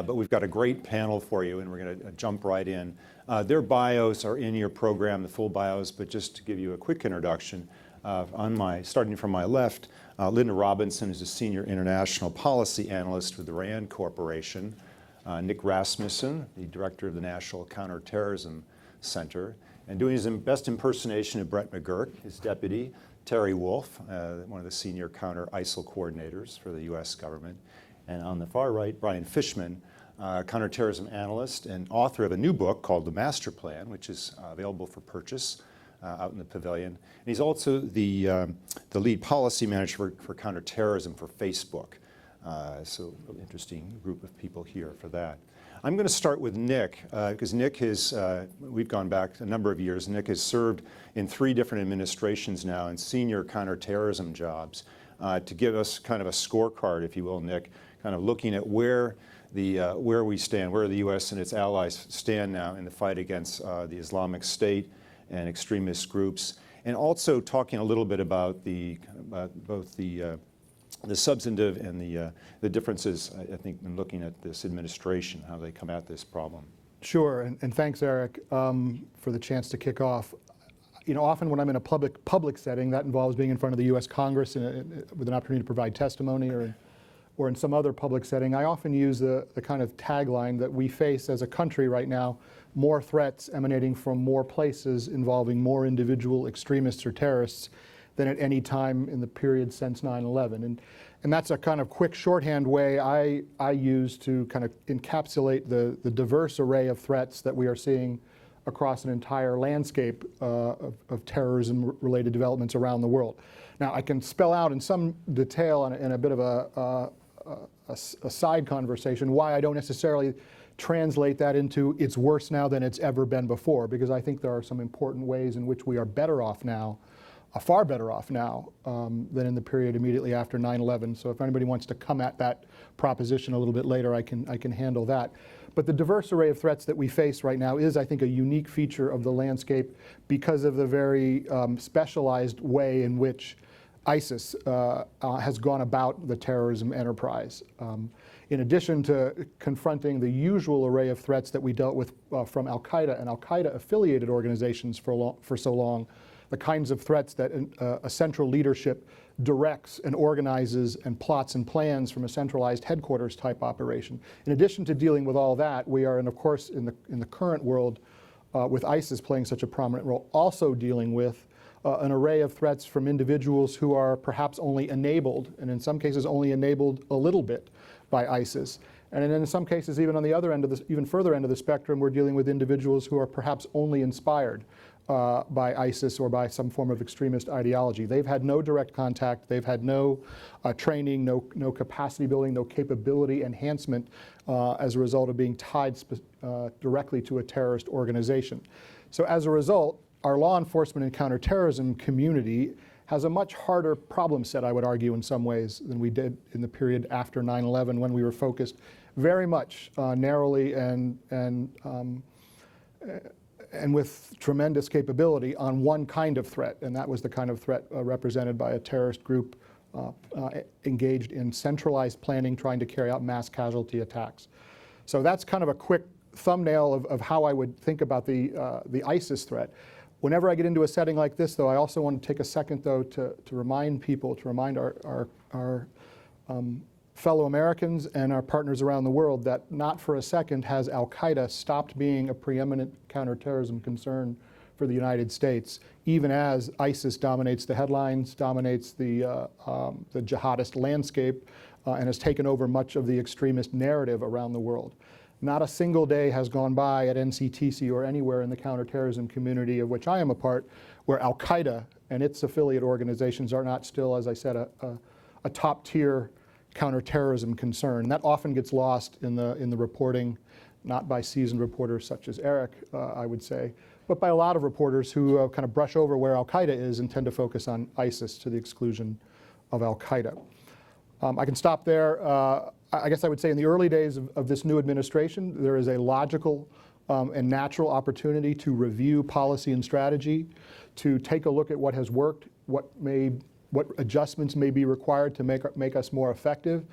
But we've got a great panel for you, and we're going to jump right in. Their bios are in your program, the full bios, but just to give you a quick introduction, starting from my left, Linda Robinson is a senior international policy analyst with the RAND Corporation. Nick Rasmussen, the director of the National Counterterrorism Center, and doing his best impersonation of Brett McGurk, his deputy, Terry Wolff, one of the senior counter-ISIL coordinators for the U.S. government. And on the far right, Brian Fishman, counterterrorism analyst and author of a new book called The Master Plan, which is available for purchase out in the pavilion. And he's also the lead policy manager for counterterrorism for Facebook. So an interesting group of people here for that. I'm going to start with Nick, because Nick has, we've gone back a number of years. Nick has served in 3 different administrations now in senior counterterrorism jobs to give us kind of a scorecard, if you will, Nick, kind of looking at where we stand, where the U.S. and its allies stand now in the fight against the Islamic State and extremist groups, and also talking a little bit about both the substantive and the differences, I think, in looking at this administration, how they come at this problem. Sure, and thanks, Eric, for the chance to kick off. You know, often when I'm in a public setting, that involves being in front of the U.S. Congress with an opportunity to provide testimony, or in some other public setting, I often use the kind of tagline that we face as a country right now: more threats emanating from more places involving more individual extremists or terrorists than at any time in the period since 9/11. And that's a kind of quick shorthand way I use to kind of encapsulate the diverse array of threats that we are seeing across an entire landscape of terrorism-related developments around the world. Now, I can spell out in some detail and a bit of a side conversation why I don't necessarily translate that into it's worse now than it's ever been before, because I think there are some important ways in which we are better off now, far better off now than in the period immediately after 9/11. So if anybody wants to come at that proposition a little bit later, I can handle that. But the diverse array of threats that we face right now is, I think, a unique feature of the landscape because of the very specialized way in which ISIS has gone about the terrorism enterprise. In addition to confronting the usual array of threats that we dealt with from al-Qaeda and al-Qaeda affiliated organizations for so long, the kinds of threats that a central leadership directs and organizes and plots and plans from a centralized headquarters type operation. In addition to dealing with all that, we are, and of course, in the current world, with ISIS playing such a prominent role, also dealing with an array of threats from individuals who are perhaps only enabled, and in some cases only enabled a little bit, by ISIS. And in some cases, even on the other end of even further end of the spectrum, we're dealing with individuals who are perhaps only inspired by ISIS or by some form of extremist ideology. They've had no direct contact, they've had no training, no capacity building, no capability enhancement as a result of being tied directly to a terrorist organization. So as a result, our law enforcement and counterterrorism community has a much harder problem set, I would argue, in some ways, than we did in the period after 9/11, when we were focused very much narrowly and with tremendous capability on one kind of threat, and that was the kind of threat represented by a terrorist group engaged in centralized planning, trying to carry out mass casualty attacks. So that's kind of a quick thumbnail of how I would think about the ISIS threat. Whenever I get into a setting like this, though, I also want to take a second, though, to remind people, to remind our fellow Americans and our partners around the world that not for a second has al-Qaeda stopped being a preeminent counterterrorism concern for the United States, even as ISIS dominates the headlines, dominates the jihadist landscape, and has taken over much of the extremist narrative around the world. Not a single day has gone by at NCTC or anywhere in the counterterrorism community of which I am a part where al-Qaeda and its affiliate organizations are not still, as I said, a top-tier counterterrorism concern. And that often gets lost in the reporting, not by seasoned reporters such as Eric, I would say, but by a lot of reporters who kind of brush over where al-Qaeda is and tend to focus on ISIS to the exclusion of al-Qaeda. I can stop there. I guess I would say in the early days of this new administration, there is a logical and natural opportunity to review policy and strategy, to take a look at what has worked, what adjustments may be required to make us more effective.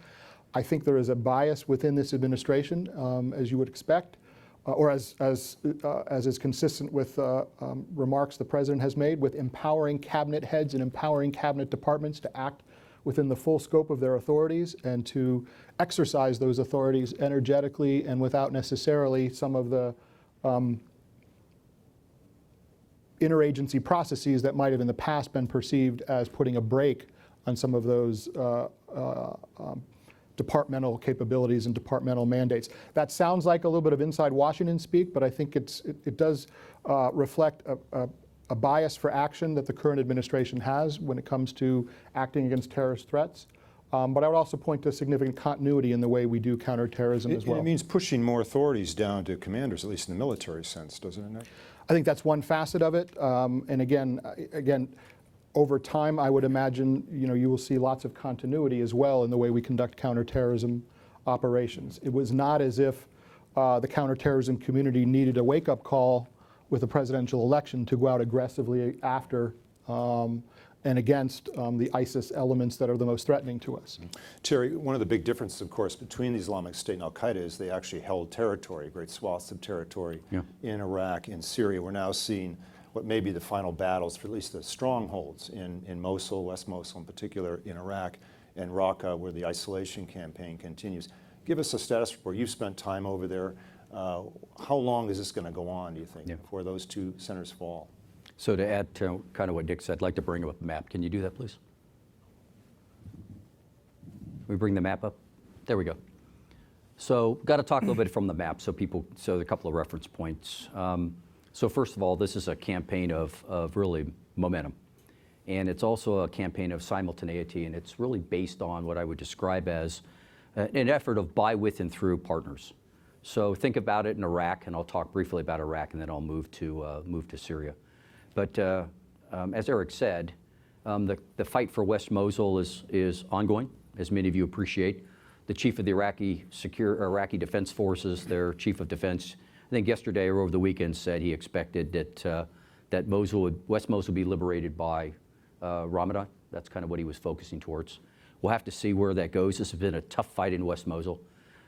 I think there is a bias within this administration, as you would expect, or as is consistent with remarks the President has made, with empowering cabinet heads and empowering cabinet departments to act within the full scope of their authorities and to exercise those authorities energetically and without necessarily some of the interagency processes that might have in the past been perceived as putting a brake on some of those departmental capabilities and departmental mandates. That sounds like a little bit of inside Washington speak, but I think it does reflect a bias for action that the current administration has when it comes to acting against terrorist threats. But I would also point to significant continuity in the way we do counterterrorism as well. It means pushing more authorities down to commanders, at least in the military sense, doesn't it, Nick? I think that's one facet of it. And again, over time, I would imagine you will see lots of continuity as well in the way we conduct counterterrorism operations. It was not as if the counterterrorism community needed a wake-up call with the presidential election to go out aggressively after and against the ISIS elements that are the most threatening to us. Terry, one of the big differences, of course, between the Islamic State and al-Qaeda is they actually held territory, great swaths of territory in Iraq, in Syria. We're now seeing what may be the final battles for at least the strongholds in Mosul, West Mosul in particular, in Iraq, and Raqqa, where the isolation campaign continues. Give us a status report. You've spent time over there. How long is this going to go on, do you think, before those two centers fall? So to add to kind of what Dick said, I'd like to bring up a map. Can you do that, please? We bring the map up? There we go. So got to talk a little bit from the map so there are a couple of reference points. So first of all, this is a campaign of really momentum. And it's also a campaign of simultaneity, and it's really based on what I would describe as an effort of by, with, and through partners. So think about it in Iraq, and I'll talk briefly about Iraq, and then I'll move to Syria. But as Eric said, the fight for West Mosul is ongoing, as many of you appreciate. The chief of the Iraqi Defense Forces, their chief of defense, I think yesterday or over the weekend, said he expected that West Mosul would be liberated by Ramadan. That's kind of what he was focusing towards. We'll have to see where that goes. This has been a tough fight in West Mosul.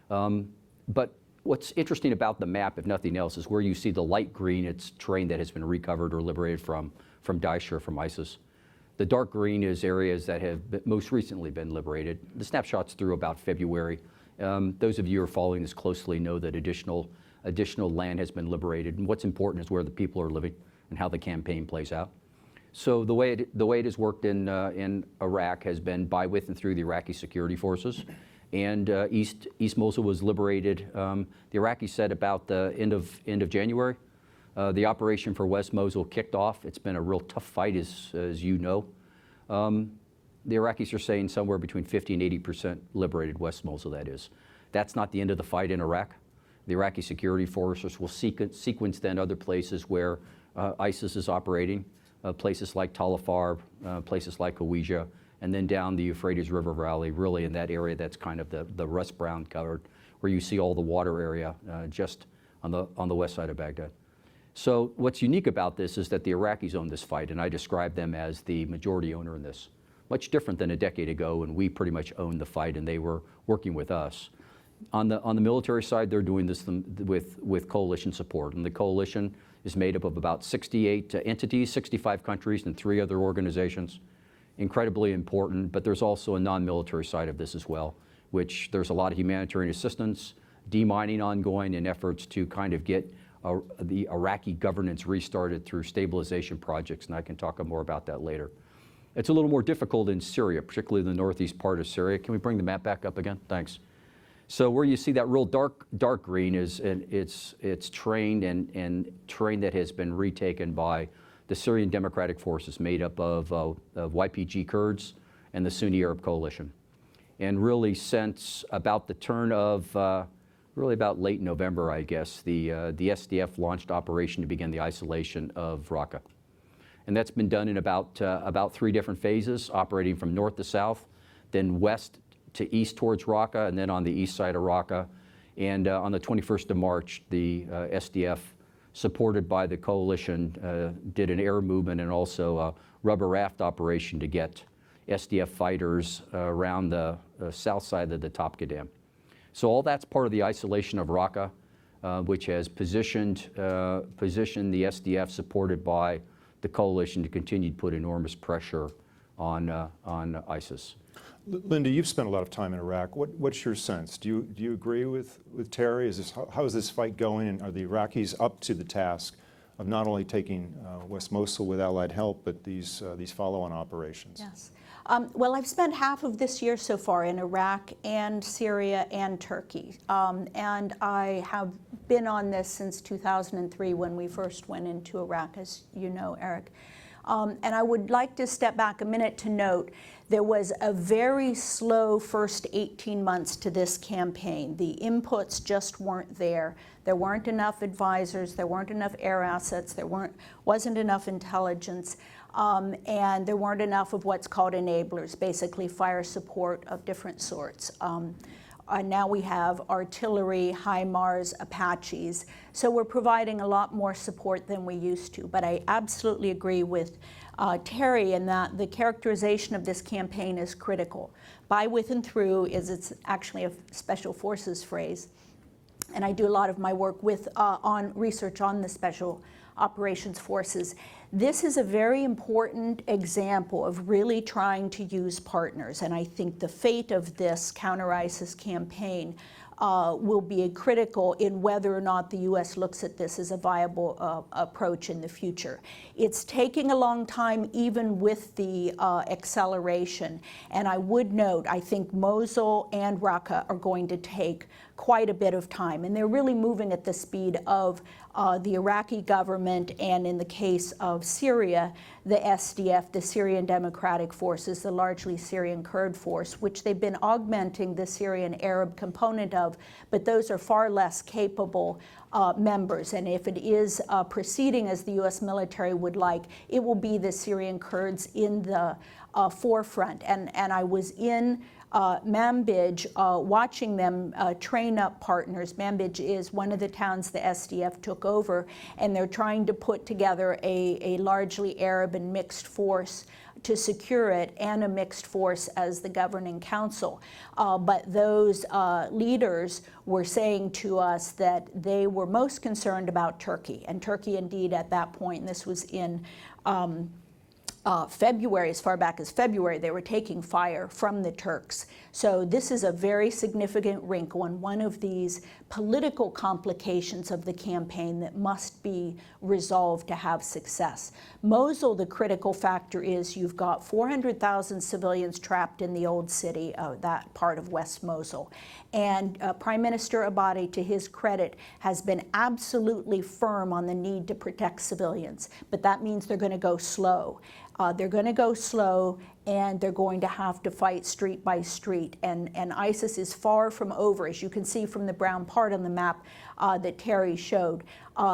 But what's interesting about the map, if nothing else, is where you see the light green, it's terrain that has been recovered or liberated from Daesh or from ISIS. The dark green is areas that have most recently been liberated. The snapshot's through about February. Those of you who are following this closely know that additional land has been liberated. And what's important is where the people are living and how the campaign plays out. So the way it has worked in Iraq has been by, with, and through the Iraqi security forces. And East Mosul was liberated, the Iraqis said about the end of January. The operation for West Mosul kicked off. It's been a real tough fight, as you know. The Iraqis are saying somewhere between 50 and 80% liberated West Mosul, that is. That's not the end of the fight in Iraq. The Iraqi security forces will sequence then other places where ISIS is operating, places like Tal Afar, places like Hawija, and then down the Euphrates River Valley, really in that area that's kind of the rust brown covered, where you see all the water area just on the west side of Baghdad. So what's unique about this is that the Iraqis own this fight, and I describe them as the majority owner in this. Much different than a decade ago when we pretty much owned the fight and they were working with us. On the military side, they're doing this with coalition support, and the coalition is made up of about 68 entities, 65 countries, and 3 other organizations. Incredibly important, but there's also a non-military side of this as well, which there's a lot of humanitarian assistance, demining ongoing, and efforts to kind of get the Iraqi governance restarted through stabilization projects, and I can talk more about that later. It's a little more difficult in Syria, particularly the northeast part of Syria. Can we bring the map back up again? Thanks. So where you see that real dark green is it's terrain and terrain that has been retaken by the Syrian Democratic Forces, made up of YPG Kurds and the Sunni Arab Coalition. And really since about the turn of, really about late November, I guess, the SDF launched operation to begin the isolation of Raqqa. And that's been done in about 3 different phases, operating from north to south, then west to east towards Raqqa, and then on the east side of Raqqa. And on the 21st of March, the SDF, supported by the coalition, did an air movement and also a rubber raft operation to get SDF fighters around the south side of the Topka Dam. So all that's part of the isolation of Raqqa, which has positioned the SDF, supported by the coalition, to continue to put enormous pressure on ISIS. Linda, you've spent a lot of time in Iraq. What's your sense? Do you agree with Terry? How is this fight going, and are the Iraqis up to the task of not only taking West Mosul with Allied help, but these follow-on operations? Yes. Well, I've spent half of this year so far in Iraq and Syria and Turkey. And I have been on this since 2003 when we first went into Iraq, as you know, Eric. And I would like to step back a minute to note there was a very slow first 18 months to this campaign. The inputs just weren't there. There weren't enough advisors, there weren't enough air assets, there wasn't enough intelligence, and there weren't enough of what's called enablers, basically fire support of different sorts. Now we have artillery, HIMARS, Apaches, so we're providing a lot more support than we used to. But I absolutely agree with Terry in that the characterization of this campaign is critical. By, with, and through it's actually a special forces phrase. And I do a lot of my work with on research on the special operations forces. This is a very important example of really trying to use partners, and I think the fate of this counter-ISIS campaign will be critical in whether or not the U.S. looks at this as a viable approach in the future. It's taking a long time, even with the acceleration, and I would note, I think Mosul and Raqqa are going to take quite a bit of time, and they're really moving at the speed of the Iraqi government, and in the case of Syria, the SDF, the Syrian Democratic Forces, the largely Syrian Kurd force, which they've been augmenting the Syrian Arab component of, but those are far less capable members. And if it is proceeding as the U.S. military would like, it will be the Syrian Kurds in the forefront. And I was in Manbij, watching them train up partners. Manbij is one of the towns the SDF took over, and they're trying to put together a largely Arab and mixed force to secure it, and a mixed force as the governing council. But those leaders were saying to us that they were most concerned about Turkey, and Turkey indeed at that point, and this was in February, as far back as February, they were taking fire from the Turks. So this is a very significant wrinkle and one of these political complications of the campaign that must be resolved to have success. Mosul, the critical factor is you've got 400,000 civilians trapped in the old city, that part of West Mosul. And Prime Minister Abadi, to his credit, has been absolutely firm on the need to protect civilians, but that means they're going to go slow. They're going to go slow, and they're going to have to fight street by street. And ISIS is far from over, as you can see from the brown part on the map that Terry showed.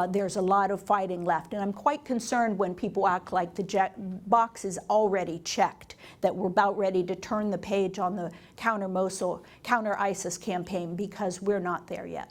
There's a lot of fighting left. And I'm quite concerned when people act like the box is already checked, that we're about ready to turn the page on the counter-Mosul, counter-ISIS campaign, because we're not there yet.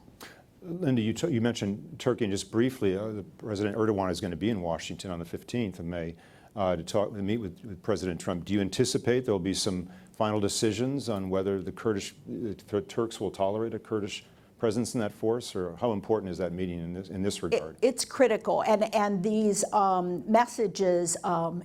Linda, you mentioned Turkey, and just briefly, President Erdogan is going to be in Washington on the 15th of May. To meet with President Trump. Do you anticipate there will be some final decisions on whether the Turks will tolerate a Kurdish presence in that force, or how important is that meeting in this regard? It's critical, and these messages,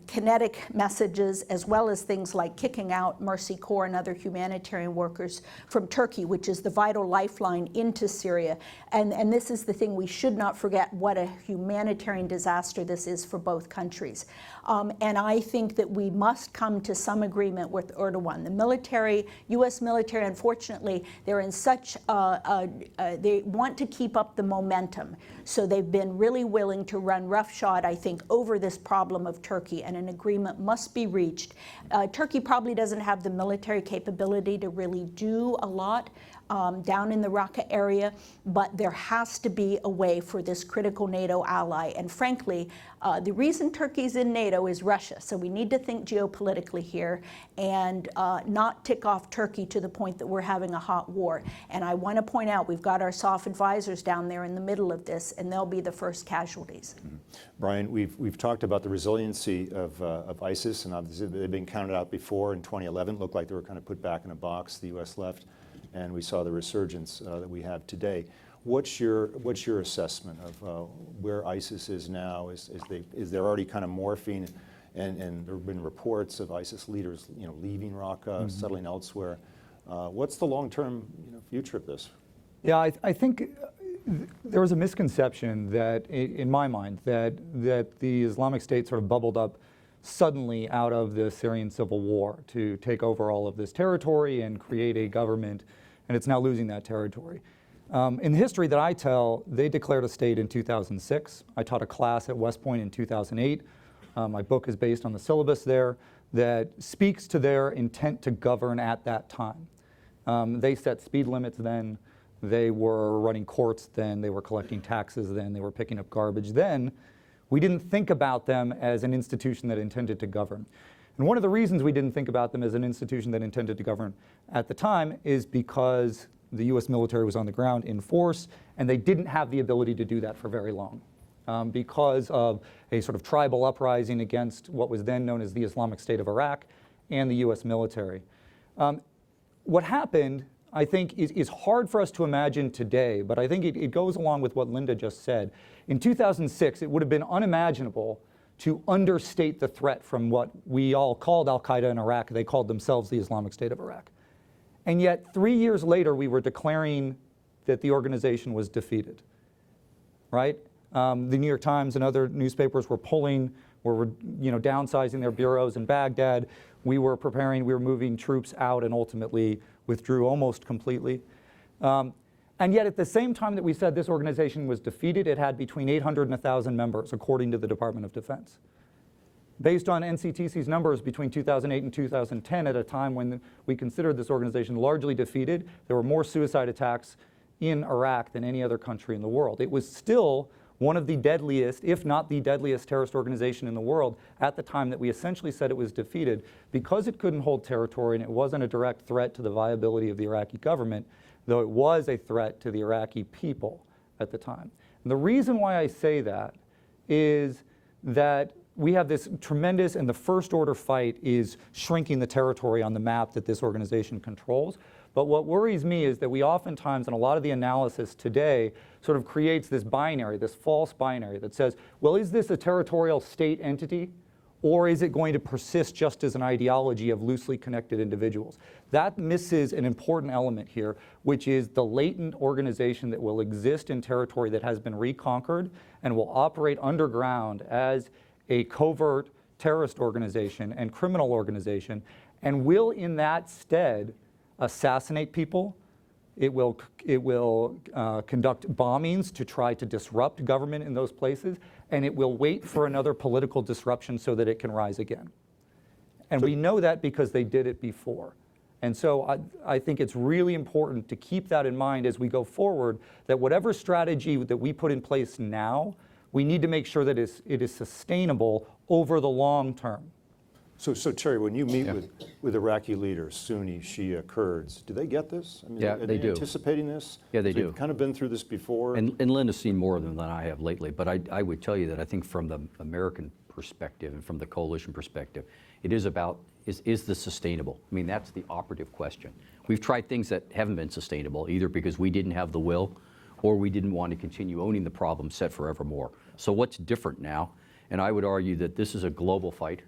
kinetic messages, as well as things like kicking out Mercy Corps and other humanitarian workers from Turkey, which is the vital lifeline into Syria. And this is the thing, we should not forget what a humanitarian disaster this is for both countries. And I think that we must come to some agreement with Erdogan. The military, U.S. military, unfortunately, they're in such they want to keep up the momentum. So they've been really willing to run roughshod, I think, over this problem of Turkey, and an agreement must be reached. Turkey probably doesn't have the military capability to really do a lot down in the Raqqa area, but there has to be a way for this critical NATO ally. And frankly, the reason Turkey's in NATO is Russia, so we need to think geopolitically here and not tick off Turkey to the point that we're having a hot war. And I want to point out, we've got our soft advisors down there in the middle of this, and they'll be the first casualties. Brian, we've talked about the resiliency of ISIS, and obviously they've been counted out before in 2011. It looked like they were kind of put back in a box, the U.S. left, and we saw the resurgence that we have today. What's your assessment of where ISIS is now? Is they're already kind of morphing, and there have been reports of ISIS leaders, leaving Raqqa, settling elsewhere. What's the long-term, future of this? Yeah, I think there was a misconception that, in my mind, that the Islamic State sort of bubbled up suddenly out of the Syrian civil war to take over all of this territory and create a government, and it's now losing that territory. In the history that I tell, they declared a state in 2006. I taught a class at West Point in 2008. My book is based on the syllabus there that speaks to their intent to govern at that time. They set speed limits then. They were running courts then. They were collecting taxes then. They were picking up garbage then. We didn't think about them as an institution that intended to govern. And one of the reasons we didn't think about them as an institution that intended to govern at the time is because the U.S. military was on the ground in force, and they didn't have the ability to do that for very long because of a sort of tribal uprising against what was then known as the Islamic State of Iraq and the U.S. military. What happened, I think, is hard for us to imagine today, but I think it goes along with what Linda just said. In 2006, it would have been unimaginable to understate the threat from what we all called al-Qaeda in Iraq. They called themselves the Islamic State of Iraq. And yet, 3 years later, we were declaring that the organization was defeated, right? The New York Times and other newspapers were downsizing their bureaus in Baghdad. We were moving troops out and ultimately withdrew almost completely. And yet at the same time that we said this organization was defeated, it had between 800 and 1,000 members, according to the Department of Defense. Based on NCTC's numbers between 2008 and 2010, at a time when we considered this organization largely defeated, there were more suicide attacks in Iraq than any other country in the world. It was still one of the deadliest, if not the deadliest terrorist organization in the world at the time that we essentially said it was defeated because it couldn't hold territory and it wasn't a direct threat to the viability of the Iraqi government, though it was a threat to the Iraqi people at the time. And the reason why I say that is that we have this tremendous, and the first order fight is shrinking the territory on the map that this organization controls. But what worries me is that we oftentimes, and a lot of the analysis today, sort of creates this binary, this false binary that says, well, is this a territorial state entity? Or is it going to persist just as an ideology of loosely connected individuals? That misses an important element here, which is the latent organization that will exist in territory that has been reconquered and will operate underground as a covert terrorist organization and criminal organization, and will in that stead assassinate people. It will conduct bombings to try to disrupt government in those places, and it will wait for another political disruption so that it can rise again. And we know that because they did it before. And so I think it's really important to keep that in mind as we go forward, that whatever strategy that we put in place now, we need to make sure that it is sustainable over the long term. So Terry, when you meet with Iraqi leaders, Sunni, Shia, Kurds, do they get this? I mean, Yeah, are they do. Anticipating this? Yeah, they do. They've kind of been through this before. And Linda's seen more of them than I have lately, but I would tell you that I think from the American perspective and from the coalition perspective, it is about, is this sustainable? I mean, that's the operative question. We've tried things that haven't been sustainable, either because we didn't have the will or we didn't want to continue owning the problem set forevermore. So what's different now? And I would argue that this is a global fight.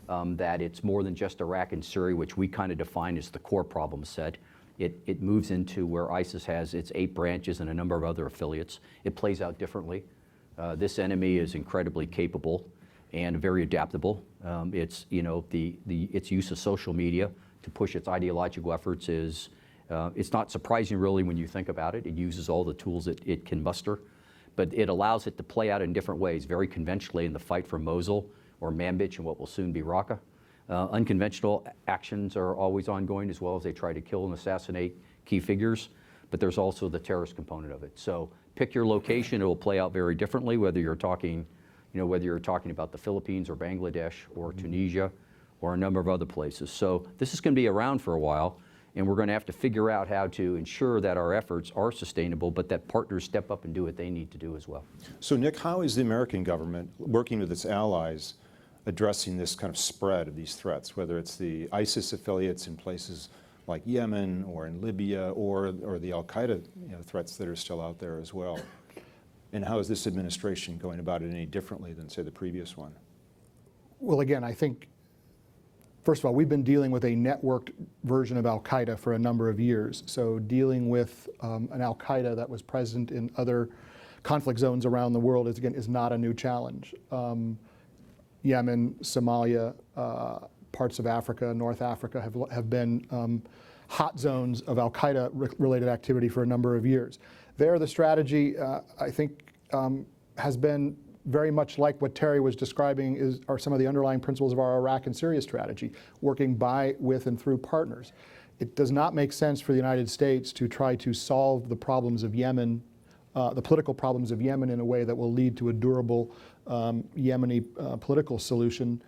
That it's more than just Iraq and Syria, which we kind of define as the core problem set. It moves into where ISIS has its 8 branches and a number of other affiliates. It plays out differently. This enemy is incredibly capable and very adaptable. Its use of social media to push its ideological efforts is, it's not surprising really when you think about it. It uses all the tools that it can muster, but it allows it to play out in different ways, very conventionally in the fight for Mosul, or Manbij and what will soon be Raqqa. Unconventional actions are always ongoing, as well as they try to kill and assassinate key figures. but there's also the terrorist component of it. So pick your location, it will play out very differently, whether you're talking, whether you're talking about the Philippines or Bangladesh or Tunisia or a number of other places. So this is going to be around for a while, and we're going to have to figure out how to ensure that our efforts are sustainable, but that partners step up and do what they need to do as well. So Nick, how is the American government working with its allies addressing this kind of spread of these threats, whether it's the ISIS affiliates in places like Yemen or in Libya or the al-Qaeda threats that are still out there as well? And how is this administration going about it any differently than, say, the previous one? Well, again, I think, first of all, we've been dealing with a networked version of al-Qaeda for a number of years. So dealing with an al-Qaeda that was present in other conflict zones around the world is not a new challenge. Yemen, Somalia, parts of Africa, North Africa have been hot zones of al-Qaeda related activity for a number of years. There, the strategy, I think, has been very much like what Terry was describing are some of the underlying principles of our Iraq and Syria strategy, working by, with, and through partners. It does not make sense for the United States to try to solve the problems of Yemen, the political problems of Yemen, in a way that will lead to a durable Yemeni political solution,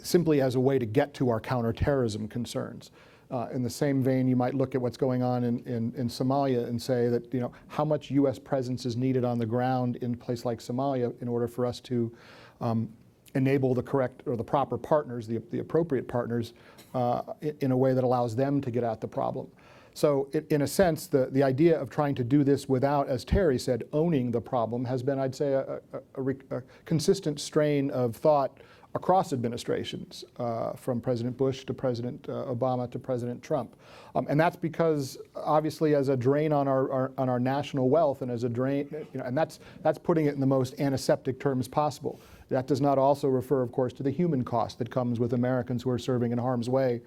simply as a way to get to our counterterrorism concerns. In the same vein, you might look at what's going on in Somalia and say that, how much U.S. presence is needed on the ground in a place like Somalia in order for us to enable the correct or the proper partners, the appropriate partners, in a way that allows them to get at the problem. So in a sense, the idea of trying to do this without, as Terry said, owning the problem has been, I'd say, a consistent strain of thought across administrations, from President Bush to President Obama to President Trump. And that's because, obviously, as a drain on our national wealth and as a drain, and that's putting it in the most antiseptic terms possible. That does not also refer, of course, to the human cost that comes with Americans who are serving in harm's way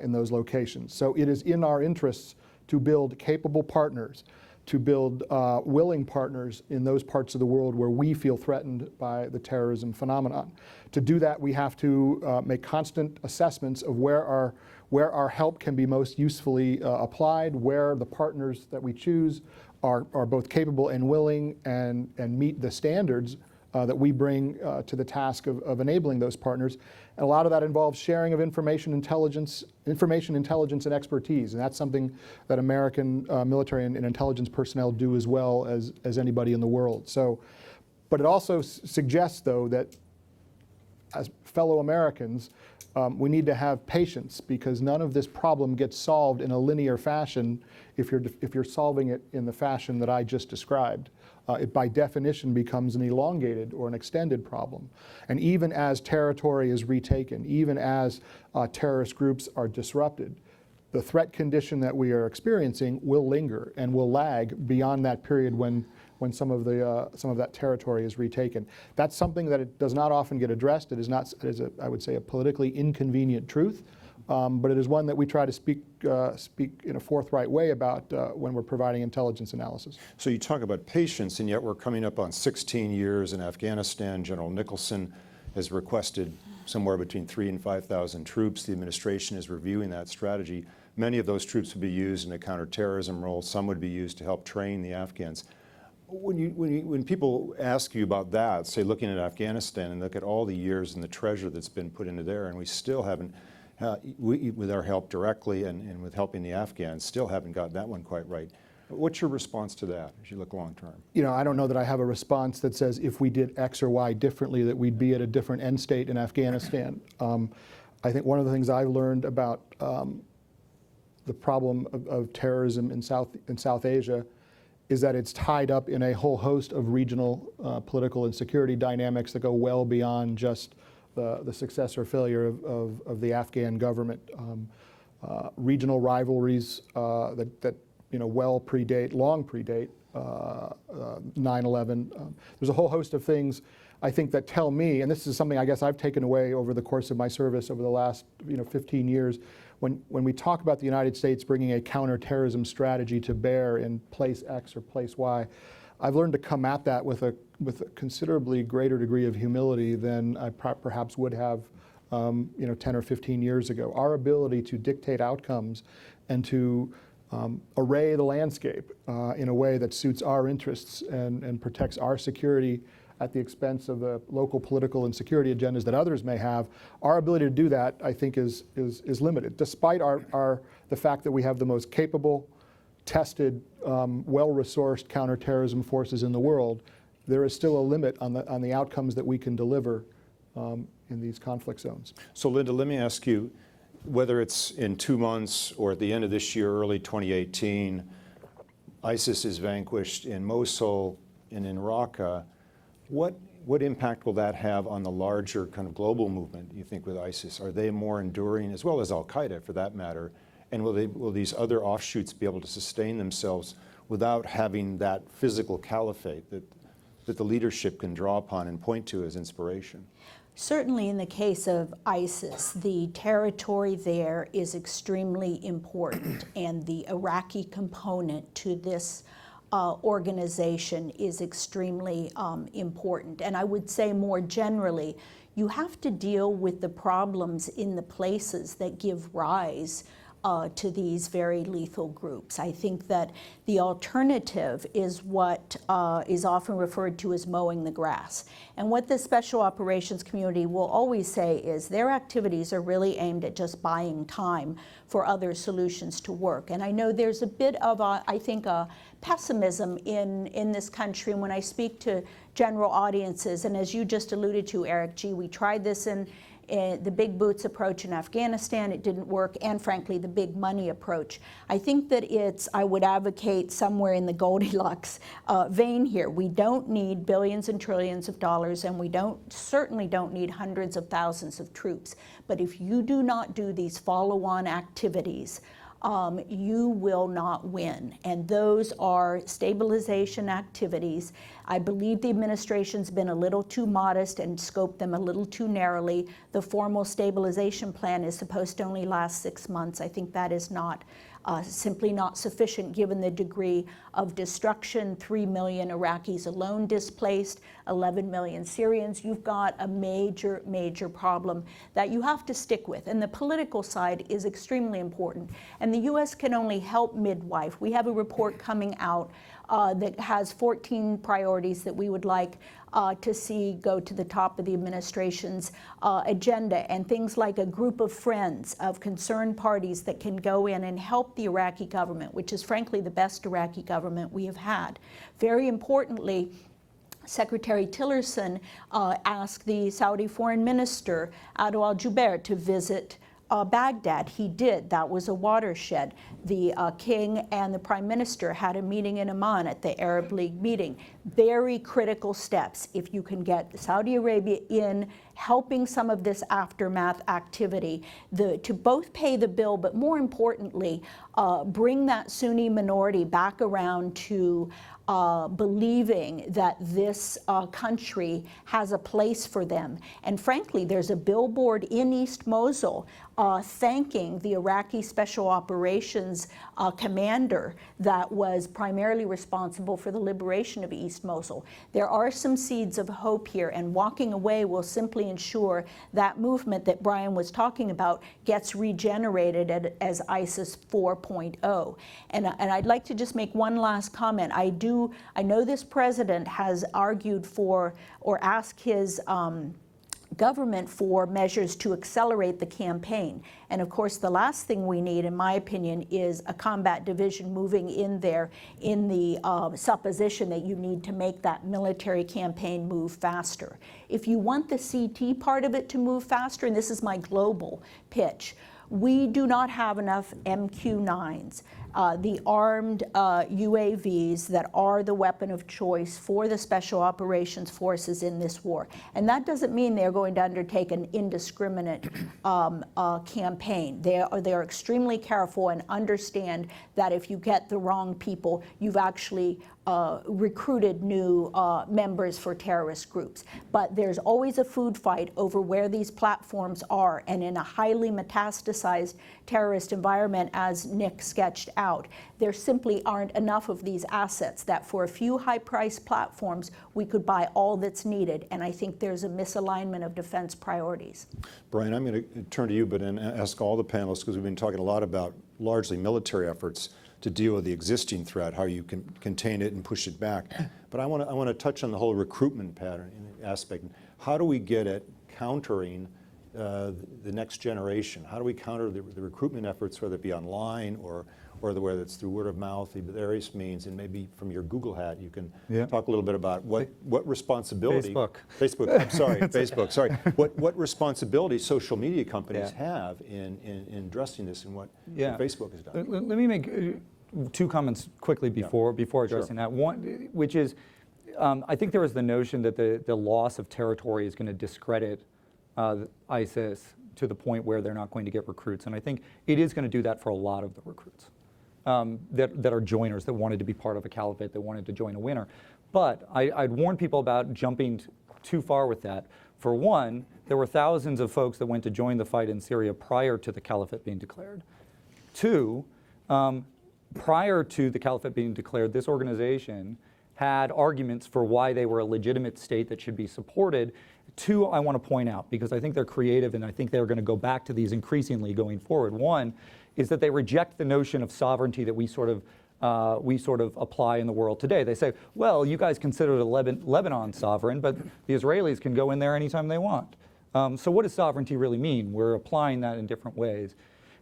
in those locations. So it is in our interests to build capable partners, to build willing partners in those parts of the world where we feel threatened by the terrorism phenomenon. To do that, we have to make constant assessments of where our help can be most usefully applied, where the partners that we choose are both capable and willing and meet the standards that we bring to the task of enabling those partners. And a lot of that involves sharing of information intelligence and expertise. And that's something that American military and intelligence personnel do as well as anybody in the world. So, but it also suggests, though, that as fellow Americans, we need to have patience, because none of this problem gets solved in a linear fashion if you're solving it in the fashion that I just described. It by definition becomes an elongated or an extended problem. And even as territory is retaken, even as terrorist groups are disrupted, the threat condition that we are experiencing will linger and will lag beyond that period when some of that territory is retaken. That's something that it does not often get addressed. It is not, I would say, a politically inconvenient truth, but it is one that we try to speak in a forthright way about when we're providing intelligence analysis. So you talk about patience, and yet we're coming up on 16 years in Afghanistan. General Nicholson has requested somewhere between 3,000 and 5,000 troops. The administration is reviewing that strategy. Many of those troops would be used in a counterterrorism role. Some would be used to help train the Afghans. When people ask you about that, say looking at Afghanistan and look at all the years and the treasure that's been put into there, and we still haven't, with our help directly and with helping the Afghans, still haven't got that one quite right. What's your response to that as you look long term? I don't know that I have a response that says if we did X or Y differently that we'd be at a different end state in Afghanistan. I think one of the things I've learned about the problem of terrorism in South Asia is that it's tied up in a whole host of regional political and security dynamics that go well beyond just the success or failure of the Afghan government. Regional rivalries that long predate 9/11. There's a whole host of things, I think, that tell me, and this is something I guess I've taken away over the course of my service over the last 15 years, when we talk about the United States bringing a counterterrorism strategy to bear in place X or place Y, I've learned to come at that with a considerably greater degree of humility than I perhaps would have 10 or 15 years ago. Our ability to dictate outcomes and to array the landscape in a way that suits our interests and protects our security at the expense of the local political and security agendas that others may have, our ability to do that, I think, is limited. Despite the fact that we have the most capable, tested, well-resourced counterterrorism forces in the world, there is still a limit on the outcomes that we can deliver in these conflict zones. So Linda, let me ask you, whether it's in 2 months or at the end of this year, early 2018, ISIS is vanquished in Mosul and in Raqqa. What impact will that have on the larger kind of global movement, you think, with ISIS? Are they more enduring, as well as al-Qaeda for that matter? And will these other offshoots be able to sustain themselves without having that physical caliphate that the leadership can draw upon and point to as inspiration? Certainly in the case of ISIS, the territory there is extremely important, and the Iraqi component to this organization is extremely important. And I would say more generally, you have to deal with the problems in the places that give rise to these very lethal groups. I think that the alternative is what is often referred to as mowing the grass. And what the special operations community will always say is their activities are really aimed at just buying time for other solutions to work. And I know there's a bit of, I think, a pessimism in this country. And when I speak to general audiences, and as you just alluded to, Eric, gee, we tried this in the big boots approach in Afghanistan, it didn't work, and frankly, the big money approach. I think that I would advocate somewhere in the Goldilocks vein here. We don't need billions and trillions of dollars, and we certainly don't need hundreds of thousands of troops. But if you do not do these follow-on activities, you will not win. And those are stabilization activities. I believe the administration's been a little too modest and scoped them a little too narrowly. The formal stabilization plan is supposed to only last 6 months. I think that is not simply not sufficient given the degree of destruction. 3 million Iraqis alone displaced, 11 million Syrians. You've got a major, major problem that you have to stick with. And the political side is extremely important. And the U.S. can only help midwife. We have a report coming out that has 14 priorities that we would like to see go to the top of the administration's agenda, and things like a group of friends of concerned parties that can go in and help the Iraqi government, which is frankly the best Iraqi government we have had. Very importantly, Secretary Tillerson asked the Saudi foreign minister, Ado al-Jubeir, to visit Baghdad. He did. That was a watershed. The king and the prime minister had a meeting in Amman at the Arab League meeting. Very critical steps. If you can get Saudi Arabia in helping some of this aftermath activity to both pay the bill, but more importantly, bring that Sunni minority back around to believing that this country has a place for them. And frankly, there's a billboard in East Mosul thanking the Iraqi Special Operations commander that was primarily responsible for the liberation of East Mosul. There are some seeds of hope here, and walking away will simply ensure that movement that Brian was talking about gets regenerated as ISIS 4.0. And I'd like to just make one last comment. I know this president has argued for or asked his government for measures to accelerate the campaign. And of course, the last thing we need, in my opinion, is a combat division moving in there in the supposition that you need to make that military campaign move faster. If you want the CT part of it to move faster, and this is my global pitch, we do not have enough MQ-9s. The armed UAVs that are the weapon of choice for the special operations forces in this war. And that doesn't mean they're going to undertake an indiscriminate campaign. They are extremely careful and understand that if you get the wrong people, you've actually recruited new members for terrorist groups. But there's always a food fight over where these platforms are, and in a highly metastasized terrorist environment, as Nick sketched out, there simply aren't enough of these assets that for a few high-priced platforms we could buy all that's needed, and I think there's a misalignment of defense priorities. Brian, I'm going to turn to you, but and ask all the panelists, because we've been talking a lot about largely military efforts. to deal with the existing threat, how you can contain it and push it back. But I want to touch on the whole recruitment pattern aspect. How do we get at countering the next generation? How do we counter the recruitment efforts, whether it be online or whether it's through word of mouth, the various means, and maybe from your Google hat, you can talk a little bit about what responsibility. Facebook, I'm sorry, Facebook, sorry. What responsibility social media companies have in addressing this and what Facebook has done. Let me make two comments quickly before addressing that. One, which is, I think there is the notion that the loss of territory is going to discredit ISIS to the point where they're not going to get recruits. And I think it is going to do that for a lot of the recruits that are joiners, that wanted to be part of a caliphate, that wanted to join a winner. But I'd warn people about jumping too far with that. For one, there were thousands of folks that went to join the fight in Syria prior to the caliphate being declared. Two, prior to the caliphate being declared, this organization had arguments for why they were a legitimate state that should be supported. Two, I want to point out, because I think they're creative and I think they're going to go back to these increasingly going forward. One is that they reject the notion of sovereignty that we sort of apply in the world today. They say, well, you guys consider Lebanon sovereign, but the Israelis can go in there anytime they want. So what does sovereignty really mean? We're applying that in different ways.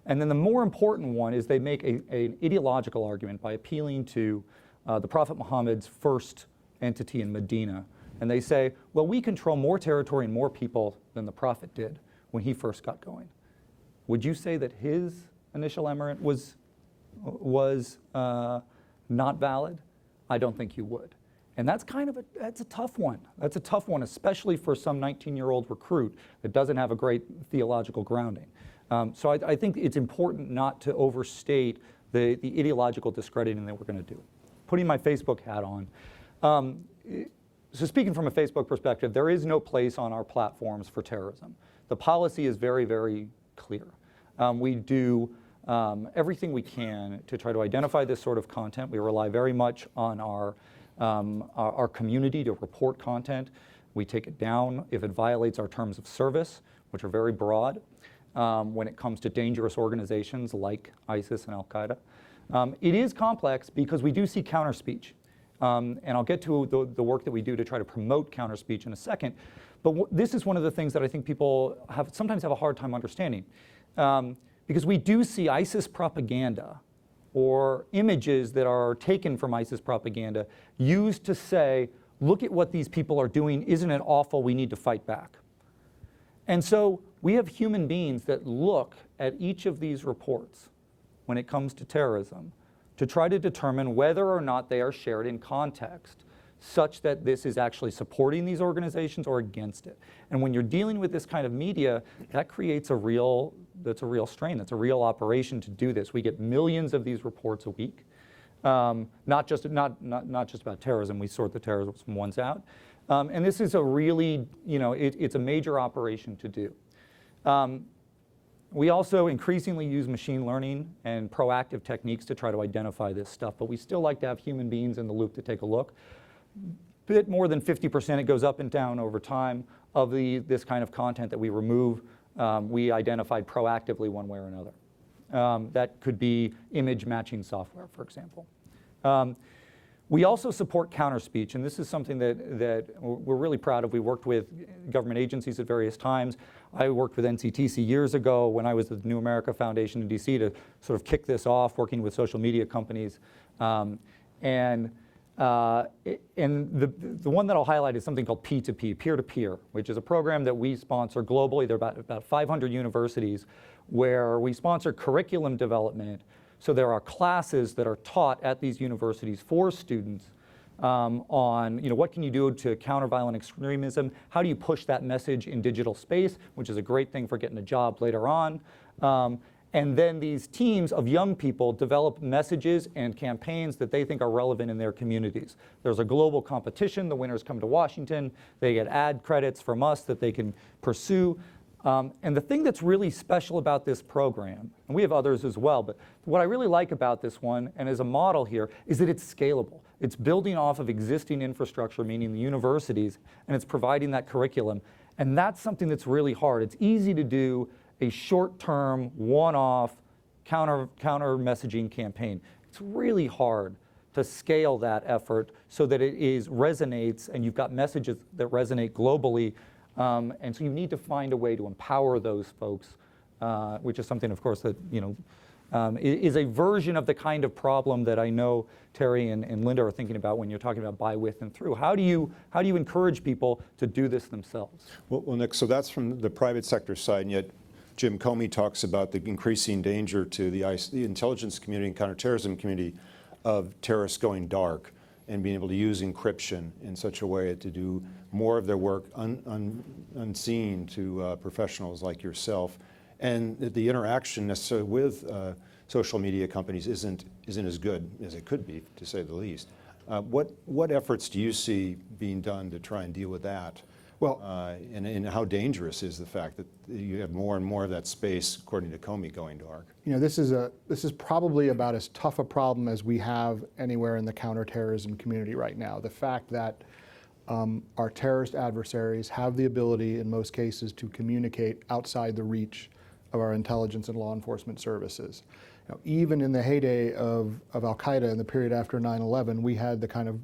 And then the more important one is they make an ideological argument by appealing to the Prophet Muhammad's first entity in Medina. And they say, well, we control more territory and more people than the Prophet did when he first got going. Would you say that his initial emirate was not valid? I don't think you would. And that's that's a tough one. That's a tough one, especially for some 19-year-old recruit that doesn't have a great theological grounding. So I think it's important not to overstate the ideological discrediting that we're going to do. Putting my Facebook hat on. So speaking from a Facebook perspective, there is no place on our platforms for terrorism. The policy is very, very clear. We do everything we can to try to identify this sort of content. We rely very much on our community to report content. We take it down if it violates our terms of service, which are very broad when it comes to dangerous organizations like ISIS and al-Qaeda. It is complex because we do see counter-speech. And I'll get to the work that we do to try to promote counter-speech in a second. But this is one of the things that I think people sometimes have a hard time understanding. Because we do see ISIS propaganda or images that are taken from ISIS propaganda used to say, look at what these people are doing, isn't it awful, we need to fight back. And so we have human beings that look at each of these reports when it comes to terrorism to try to determine whether or not they are shared in context such that this is actually supporting these organizations or against it. And when you're dealing with this kind of media, that creates that's a real strain. That's a real operation to do this. We get millions of these reports a week. Not just about terrorism. We sort the terrorism ones out. And this is a really, it's a major operation to do. We also increasingly use machine learning and proactive techniques to try to identify this stuff, but we still like to have human beings in the loop to take a look. Bit more than 50%, it goes up and down over time, of this kind of content that we remove, we identified proactively one way or another. That could be image matching software, for example. We also support counter-speech, and this is something that we're really proud of. We worked with government agencies at various times. I worked with NCTC years ago when I was at the New America Foundation in DC to sort of kick this off, working with social media companies. And the one that I'll highlight is something called P2P, peer-to-peer, which is a program that we sponsor globally. There are about 500 universities where we sponsor curriculum development. So there are classes that are taught at these universities for students on what can you do to counter violent extremism, how do you push that message in digital space, which is a great thing for getting a job later on. And then these teams of young people develop messages and campaigns that they think are relevant in their communities. There's a global competition. The winners come to Washington. They get ad credits from us that they can pursue. And the thing that's really special about this program, and we have others as well, but what I really like about this one, and as a model here, is that it's scalable. It's building off of existing infrastructure, meaning the universities, and it's providing that curriculum. And that's something that's really hard. It's easy to do a short-term, one-off counter messaging campaign. it's really hard to scale that effort so that it resonates and you've got messages that resonate globally. And so you need to find a way to empower those folks, which is something, of course, that is a version of the kind of problem that I know Terry and Linda are thinking about when you're talking about by, with, and through. How do you encourage people to do this themselves? Well, Nick, so that's from the private sector side, and yet Jim Comey talks about the increasing danger to the intelligence community and counterterrorism community of terrorists going dark and being able to use encryption in such a way to do more of their work unseen to professionals like yourself. And the interaction necessarily with social media companies isn't as good as it could be, to say the least. What efforts do you see being done to try and deal with that? Well, and how dangerous is the fact that you have more and more of that space, according to Comey, going dark? this is probably about as tough a problem as we have anywhere in the counterterrorism community right now. The fact that our terrorist adversaries have the ability, in most cases, to communicate outside the reach of our intelligence and law enforcement services. Even in the heyday of al-Qaeda in the period after 9/11, we had the kind of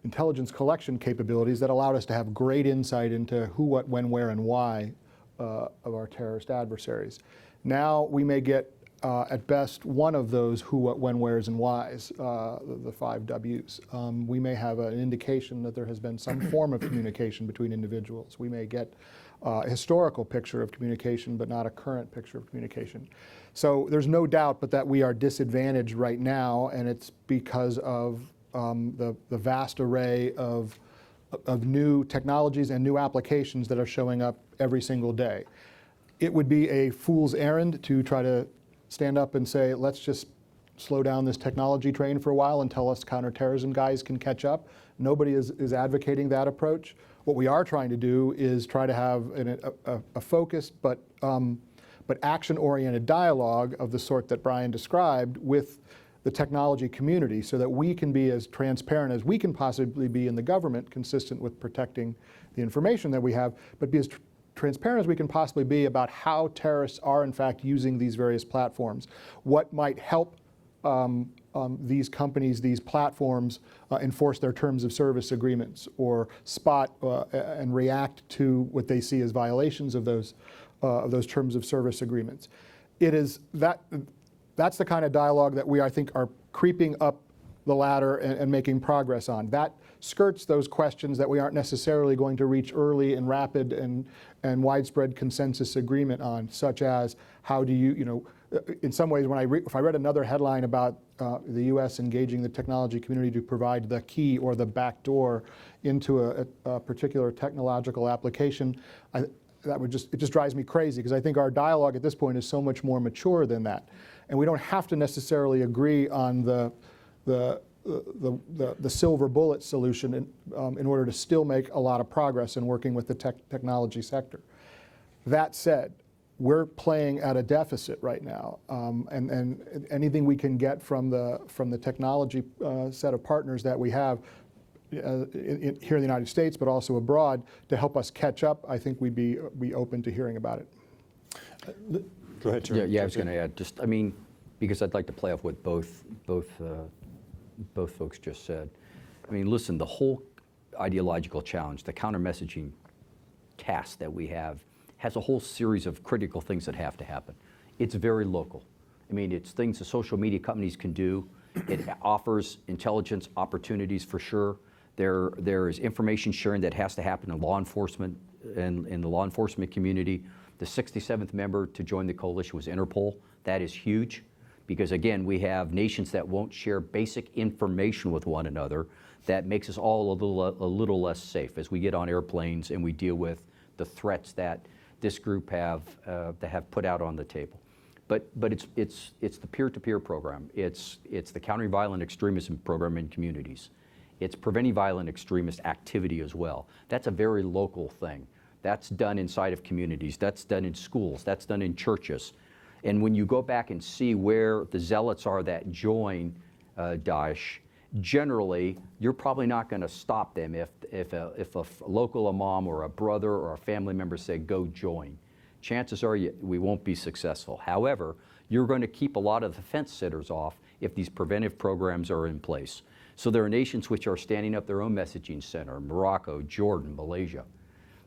intelligence collection capabilities that allowed us to have great insight into who, what, when, where, and why of our terrorist adversaries. Now we may get, at best, one of those who, what, when, wheres, and whys, the 5 Ws. We may have an indication that there has been some form of communication between individuals. We may get a historical picture of communication, but not a current picture of communication. So there's no doubt but that we are disadvantaged right now, and it's because of the vast array of new technologies and new applications that are showing up every single day. It would be a fool's errand to try to stand up and say, let's just slow down this technology train for a while until us counterterrorism guys can catch up. Nobody is advocating that approach. What we are trying to do is try to have a focused but action-oriented dialogue of the sort that Brian described with the technology community, so that we can be as transparent as we can possibly be in the government, consistent with protecting the information that we have, but be as transparent as we can possibly be about how terrorists are in fact using these various platforms, what might help these companies, these platforms, enforce their terms of service agreements, or spot and react to what they see as violations of those terms of service agreements. It is that's the kind of dialogue that we, I think, are creeping up the ladder and making progress on. That skirts those questions that we aren't necessarily going to reach early and rapid and widespread consensus agreement on, such as how do you, in some ways, if I read another headline about the U.S. engaging the technology community to provide the key or the back door into a particular technological application, it just drives me crazy, because I think our dialogue at this point is so much more mature than that. And we don't have to necessarily agree on the silver bullet solution in order to still make a lot of progress in working with the technology sector. That said, we're playing at a deficit right now, and anything we can get from the technology set of partners that we have here in the United States, but also abroad, to help us catch up, I think we'd be open to hearing about it. Go ahead, Terry. Yeah, I was going to add, because I'd like to play off what both folks just said. I mean, listen, the whole ideological challenge, the counter-messaging task that we have, has a whole series of critical things that have to happen. It's very local. I mean, it's things the social media companies can do. It offers intelligence opportunities for sure. There is information sharing that has to happen in law enforcement and in the law enforcement community. The 67th member to join the coalition was Interpol. That is huge, because again, we have nations that won't share basic information with one another. That makes us all a little less safe as we get on airplanes and we deal with the threats that this group have put out on the table. But it's the peer-to-peer program. It's the countering violent extremism program in communities. It's preventing violent extremist activity as well. That's a very local thing. That's done inside of communities. That's done in schools. That's done in churches. And when you go back and see where the zealots are that join Daesh, generally, you're probably not going to stop them if a local imam or a brother or a family member say, go join. Chances are we won't be successful. However, You're going to keep a lot of the fence sitters off if these preventive programs are in place. So there are nations which are standing up their own messaging center, Morocco, Jordan, Malaysia.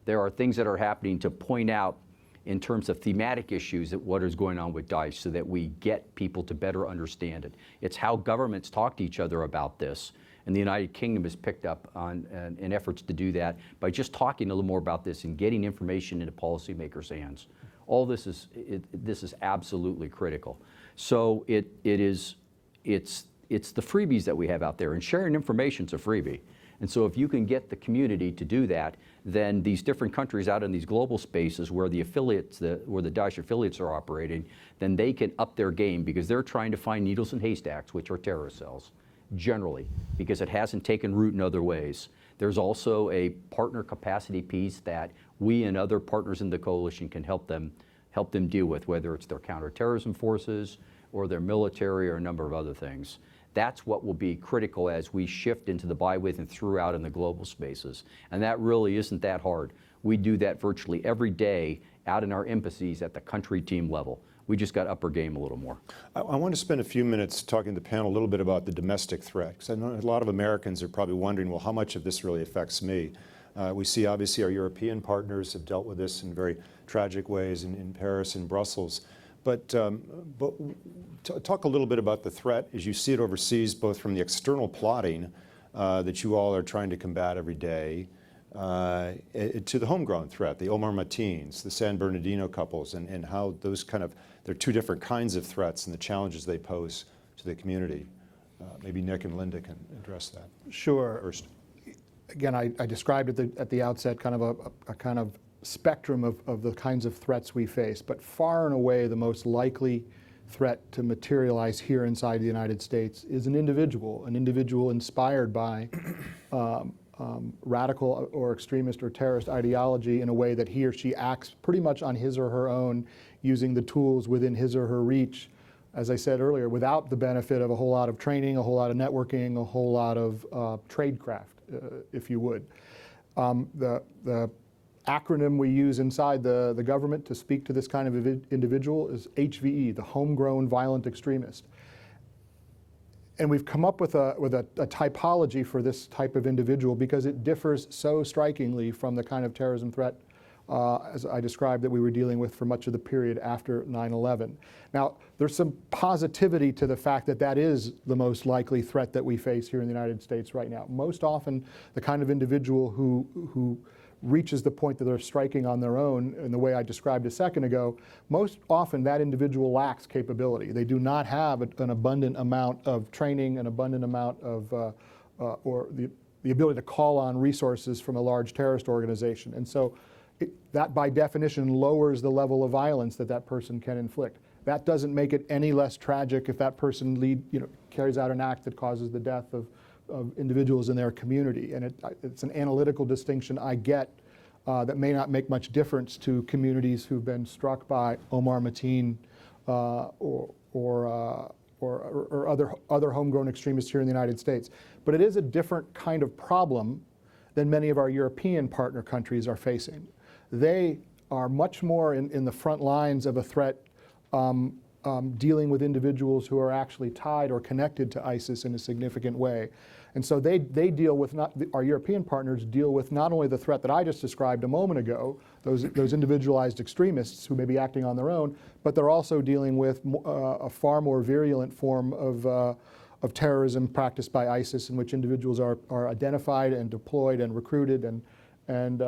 There are things that are happening to point out in terms of thematic issues that what is going on with Daesh so that we get people to better understand it. It's how governments talk to each other about this. And the United Kingdom has picked up on in efforts to do that by just talking a little more about this and getting information into policymakers' hands. All this is absolutely critical. So it's the freebies that we have out there, and sharing information is a freebie. And so if you can get the community to do that, then these different countries out in these global spaces where the affiliates, where the Daesh affiliates are operating, then they can up their game because they're trying to find needles in haystacks, which are terrorist cells, generally, because it hasn't taken root in other ways. There's also a partner capacity piece that we and other partners in the coalition can help them deal with, whether it's their counterterrorism forces or their military or a number of other things. That's what will be critical as we shift into the by, with, and throughout in the global spaces. And that really isn't that hard. We do that virtually every day out in our embassies at the country team level. We just got to up our game a little more. I want to spend a few minutes talking to the panel a little bit about the domestic threat, because I know a lot of Americans are probably wondering, well, how much of this really affects me? We see obviously our European partners have dealt with this in very tragic ways in Paris and Brussels. But talk a little bit about the threat as you see it overseas, both from the external plotting that you all are trying to combat every day, to the homegrown threat, the Omar Matins, the San Bernardino couples, and how those they're two different kinds of threats and the challenges they pose to the community. Maybe Nick and Linda can address that. Sure. First. Again, I described at the outset kind of a kind of spectrum of the kinds of threats we face, but far and away the most likely threat to materialize here inside the United States is an individual inspired by radical or extremist or terrorist ideology in a way that he or she acts pretty much on his or her own, using the tools within his or her reach, as I said earlier, without the benefit of a whole lot of training, a whole lot of networking, a whole lot of tradecraft, if you would. The acronym we use inside the government to speak to this kind of individual is HVE, the homegrown violent extremist. And we've come up with a typology for this type of individual because it differs so strikingly from the kind of terrorism threat, as I described, that we were dealing with for much of the period after 9/11. Now, there's some positivity to the fact that that is the most likely threat that we face here in the United States right now. Most often, the kind of individual who reaches the point that they're striking on their own in the way I described a second ago, most often that individual lacks capability. They do not have an abundant amount of training, an abundant amount of, or the ability to call on resources from a large terrorist organization. And so that by definition lowers the level of violence that person can inflict. That doesn't make it any less tragic if that person carries out an act that causes the death of individuals in their community. And it's an analytical distinction I get that may not make much difference to communities who've been struck by Omar Mateen or other homegrown extremists here in the United States. But it is a different kind of problem than many of our European partner countries are facing. They are much more in the front lines of a threat dealing with individuals who are actually tied or connected to ISIS in a significant way. And so they deal with, our European partners deal with not only the threat that I just described a moment ago, those individualized extremists who may be acting on their own, but they're also dealing with a far more virulent form of terrorism practiced by ISIS, in which individuals are identified and deployed and recruited and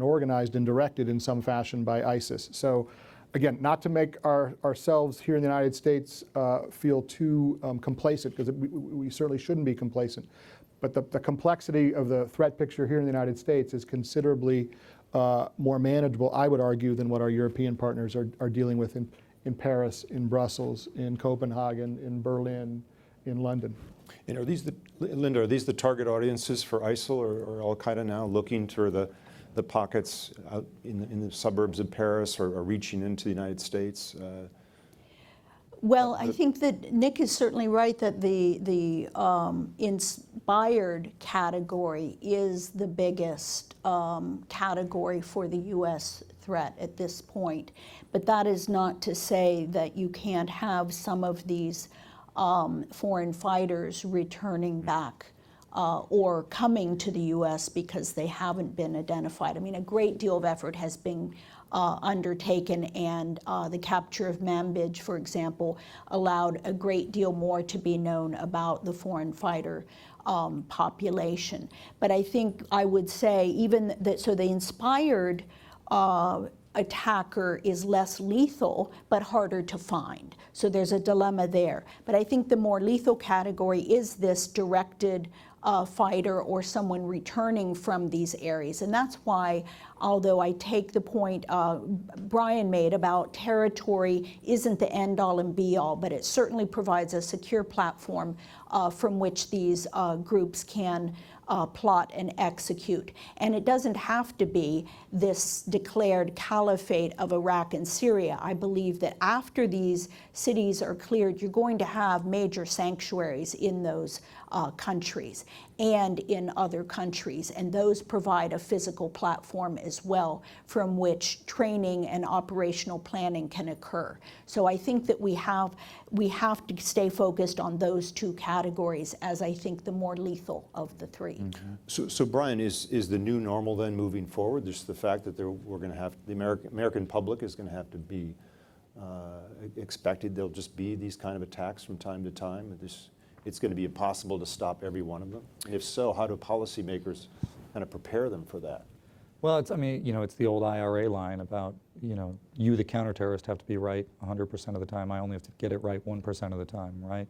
organized and directed in some fashion by ISIS. So again, not to make ourselves here in the United States feel too complacent, because we certainly shouldn't be complacent. But the complexity of the threat picture here in the United States is considerably more manageable, I would argue, than what our European partners are dealing with in Paris, in Brussels, in Copenhagen, in Berlin, in London. And Linda, are these the target audiences for ISIL or al-Qaeda now, looking for the pockets out in the suburbs of Paris or reaching into the United States? Well, I think that Nick is certainly right that the inspired category is the biggest category for the U.S. threat at this point. But that is not to say that you can't have some of these foreign fighters returning back or coming to the U.S. because they haven't been identified. I mean, a great deal of effort has been undertaken, and the capture of Manbij, for example, allowed a great deal more to be known about the foreign fighter population. But I think I would say even that, so the inspired attacker is less lethal but harder to find. So there's a dilemma there. But I think the more lethal category is this directed fighter or someone returning from these areas. And that's why, although I take the point Brian made about territory isn't the end-all and be-all, but it certainly provides a secure platform from which these groups can plot and execute. And it doesn't have to be this declared caliphate of Iraq and Syria. I believe that after these cities are cleared, you're going to have major sanctuaries in those countries and in other countries, and those provide a physical platform as well from which training and operational planning can occur. So I think that we have to stay focused on those two categories as I think the more lethal of the three. So Brian, is the new normal then moving forward? Just the fact that we're going to have, the American public is going to have to be expected there'll just be these kind of attacks from time to time? It's going to be impossible to stop every one of them? And if so, how do policymakers kind of prepare them for that? Well, it's the old IRA line about, you, the counterterrorist, have to be right 100% of the time. I only have to get it right 1% of the time, right?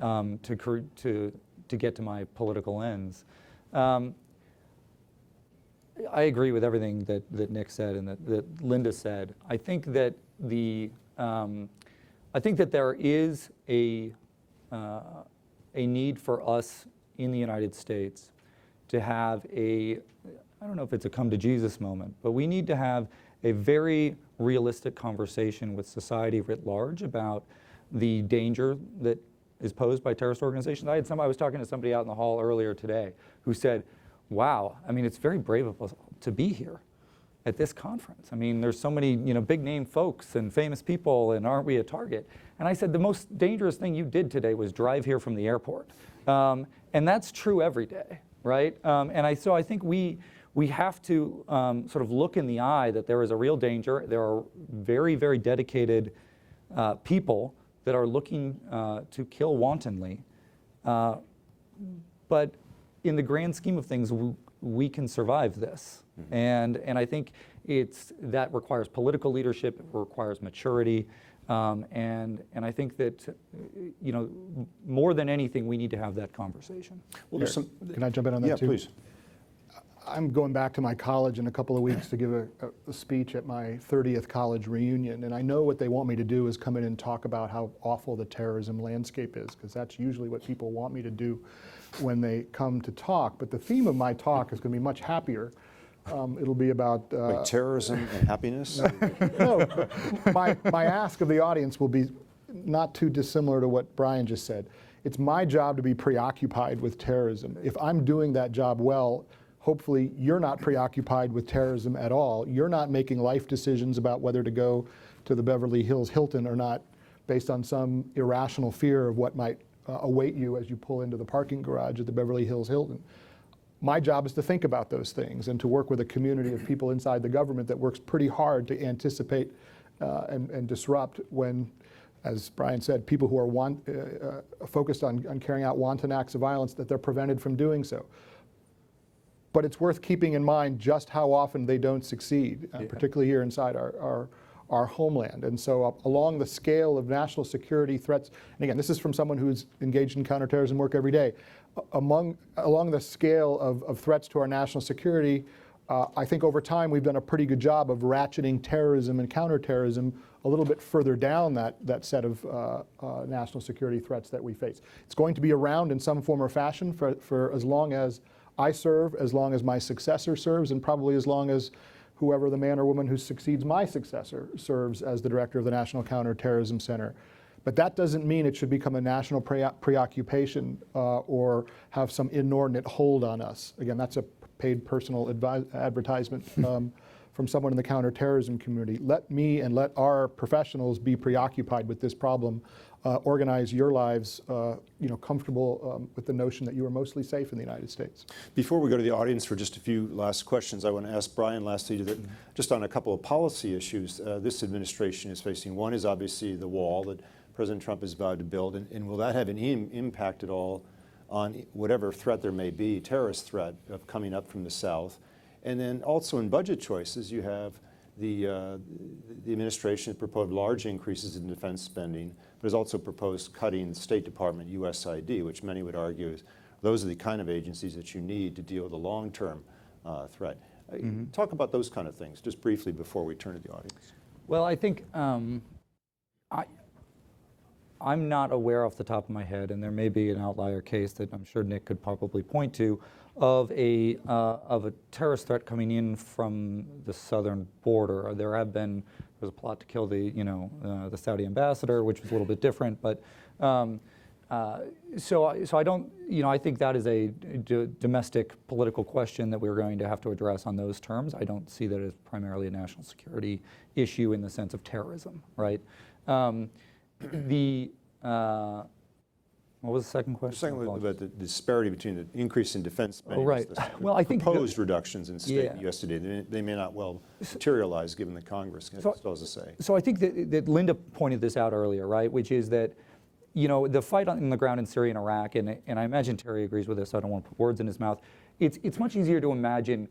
To get to my political ends. I agree with everything that Nick said and that Linda said. I think that there is a need for us in the United States to have I don't know if it's a come to Jesus moment, but we need to have a very realistic conversation with society writ large about the danger that is posed by terrorist organizations. I was talking to somebody out in the hall earlier today who said, wow, I mean, it's very brave of us to be here at this conference. I mean, there's so many, big name folks and famous people, and aren't we a target? And I said, the most dangerous thing you did today was drive here from the airport. And that's true every day, right? So I think we have to sort of look in the eye that there is a real danger. There are very, very dedicated people that are looking to kill wantonly. But in the grand scheme of things, we can survive this. And I think that requires political leadership, it requires maturity, and I think that more than anything, we need to have that conversation. Well, can I jump in on that too? Yeah, please. I'm going back to my college in a couple of weeks to give a speech at my 30th college reunion, and I know what they want me to do is come in and talk about how awful the terrorism landscape is, because that's usually what people want me to do when they come to talk. But the theme of my talk is going to be much happier. It'll be about Like terrorism and happiness? No, my ask of the audience will be not too dissimilar to what Brian just said. It's my job to be preoccupied with terrorism. If I'm doing that job well, hopefully you're not preoccupied with terrorism at all. You're not making life decisions about whether to go to the Beverly Hills Hilton or not based on some irrational fear of what might await you as you pull into the parking garage at the Beverly Hills Hilton. My job is to think about those things and to work with a community of people inside the government that works pretty hard to anticipate and disrupt when, as Brian said, people who are focused on carrying out wanton acts of violence, that they're prevented from doing so. But it's worth keeping in mind just how often they don't succeed, particularly here inside our homeland. And so along the scale of national security threats, and again, this is from someone who's engaged in counterterrorism work every day, along the scale of threats to our national security, I think over time we've done a pretty good job of ratcheting terrorism and counterterrorism a little bit further down that set of national security threats that we face. It's going to be around in some form or fashion for as long as I serve, as long as my successor serves, and probably as long as whoever the man or woman who succeeds my successor serves as the director of the National Counterterrorism Center. But that doesn't mean it should become a national preoccupation or have some inordinate hold on us. Again, that's a paid personal advertisement from someone in the counterterrorism community. Let me and let our professionals be preoccupied with this problem. Organize your lives, comfortable with the notion that you are mostly safe in the United States. Before we go to the audience for just a few last questions, I want to ask Brian lastly, just on a couple of policy issues this administration is facing. One is obviously the wall that President Trump has vowed to build, and will that have any impact at all on whatever threat there may be, terrorist threat of coming up from the south? And then also in budget choices, you have the administration has proposed large increases in defense spending, but has also proposed cutting the State Department USID, which many would argue is those are the kind of agencies that you need to deal with a long-term threat. Talk about those kind of things, just briefly before we turn to the audience. Well, I think I'm not aware off the top of my head, and there may be an outlier case that I'm sure Nick could probably point to, of a terrorist threat coming in from the southern border. There's a plot to kill the Saudi ambassador, which was a little bit different, but so I don't, I think that is a domestic political question that we're going to have to address on those terms. I don't see that as primarily a national security issue in the sense of terrorism, right? What was the second question? The second was about the disparity between the increase in defense spending. Oh, right. Well, I think proposed reductions in state USD. They may not well materialize given that Congress still has a say. So I think that Linda pointed this out earlier, right? Which is that, the fight on the ground in Syria and Iraq, and I imagine Terry agrees with this, so I don't want to put words in his mouth. It's much easier to imagine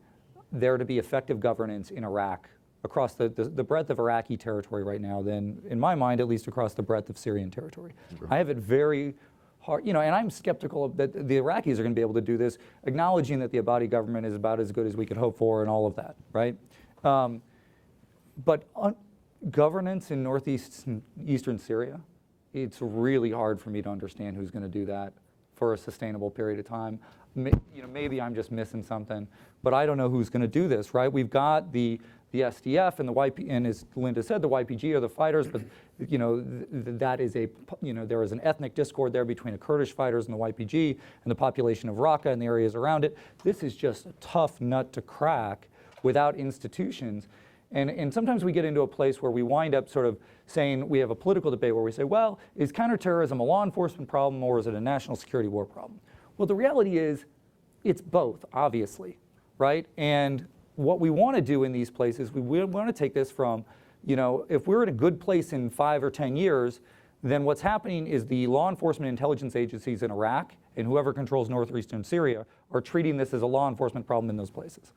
there to be effective governance in Iraq across the breadth of Iraqi territory right now than, in my mind, at least across the breadth of Syrian territory. Sure. I have it very hard, and I'm skeptical that the Iraqis are going to be able to do this, acknowledging that the Abadi government is about as good as we could hope for and all of that, right? But governance in northeastern Syria, it's really hard for me to understand who's going to do that for a sustainable period of time. Maybe I'm just missing something, but I don't know who's going to do this, right? We've got the SDF and the YPG, and as Linda said, the YPG are the fighters, but that is there is an ethnic discord there between the Kurdish fighters and the YPG and the population of Raqqa and the areas around it. This is just a tough nut to crack without institutions. And sometimes we get into a place where we wind up sort of saying, we have a political debate where we say, well, is counterterrorism a law enforcement problem or is it a national security war problem? Well, the reality is it's both, obviously, right? And what we want to do in these places, we want to take this from, if we're in a good place in 5 or 10 years, then what's happening is the law enforcement intelligence agencies in Iraq and whoever controls northeastern Syria are treating this as a law enforcement problem in those places,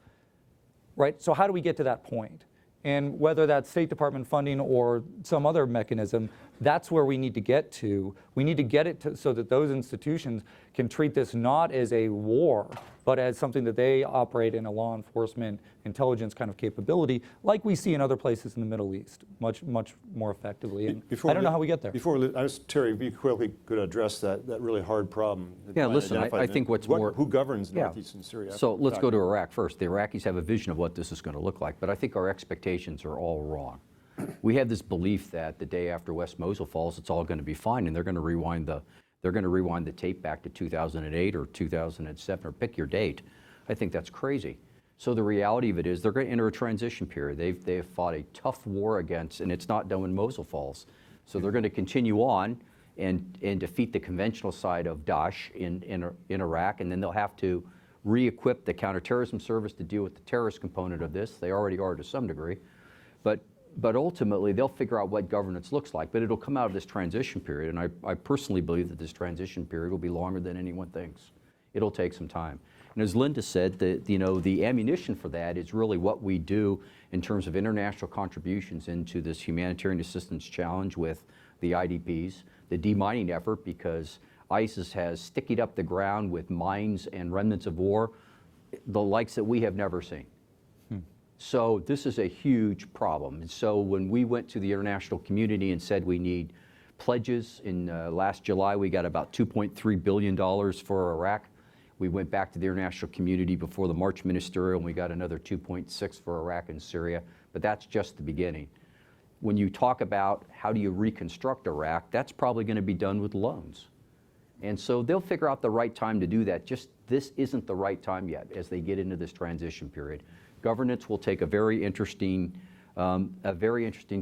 right? So how do we get to that point? And whether that's State Department funding or some other mechanism, that's where we need to get to. We need to get it to, so that those institutions can treat this not as a war, but as something that they operate in a law enforcement intelligence kind of capability, like we see in other places in the Middle East, much more effectively. And I don't know how we get there. Terry, if you quickly could address that really hard problem. Yeah, listen, I think who governs northeastern Syria? So let's go to Iraq first. The Iraqis have a vision of what this is going to look like, but I think our expectations are all wrong. We have this belief that the day after West Mosul falls, it's all going to be fine, and they're going to rewind the tape back to 2008 or 2007, or pick your date. I think that's crazy. So the reality of it is they're going to enter a transition period. They've fought a tough war against, and it's not done when Mosul falls. So they're going to continue on and defeat the conventional side of Daesh in Iraq, and then they'll have to re-equip the counterterrorism service to deal with the terrorist component of this. They already are to some degree. But ultimately, they'll figure out what governance looks like, but it'll come out of this transition period, and I personally believe that this transition period will be longer than anyone thinks. It'll take some time. And as Linda said, the ammunition for that is really what we do in terms of international contributions into this humanitarian assistance challenge with the IDPs, the demining effort, because ISIS has stickied up the ground with mines and remnants of war, the likes that we have never seen. So this is a huge problem. And so when we went to the international community and said we need pledges, in last July we got about $2.3 billion for Iraq. We went back to the international community before the March Ministerial and we got another 2.6 for Iraq and Syria, but that's just the beginning. when you talk about how do you reconstruct Iraq, that's probably going to be done with loans. And so they'll figure out the right time to do that. Just this isn't the right time yet as they get into this transition period. Governance will take a very interesting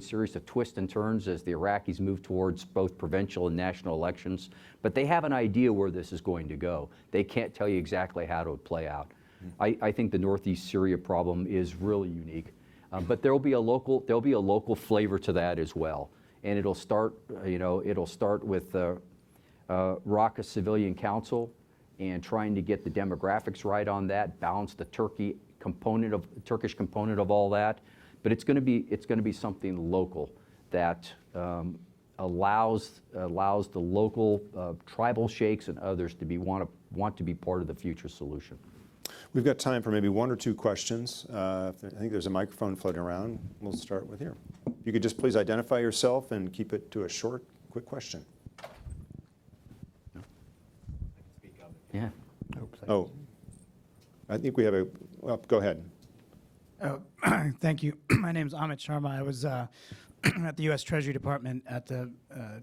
series of twists and turns as the Iraqis move towards both provincial and national elections. But they have an idea where this is going to go. They can't tell you exactly how it would play out. I think the Northeast Syria problem is really unique. But there'll be a local flavor to that as well. And it'll start with Raqqa Civilian Council and trying to get the demographics right on that, balance the Turkish component of all that. But it's going to be something local that allows the local tribal sheikhs and others to want to be part of the future solution. We've got time for maybe one or two questions. I think there's a microphone floating around. We'll start with here. If you could just please identify yourself and keep it to a short, quick question. Yeah. Oh, I think we have a, well, go ahead. Thank you. My name is Amit Sharma. I was at the U.S. Treasury Department at the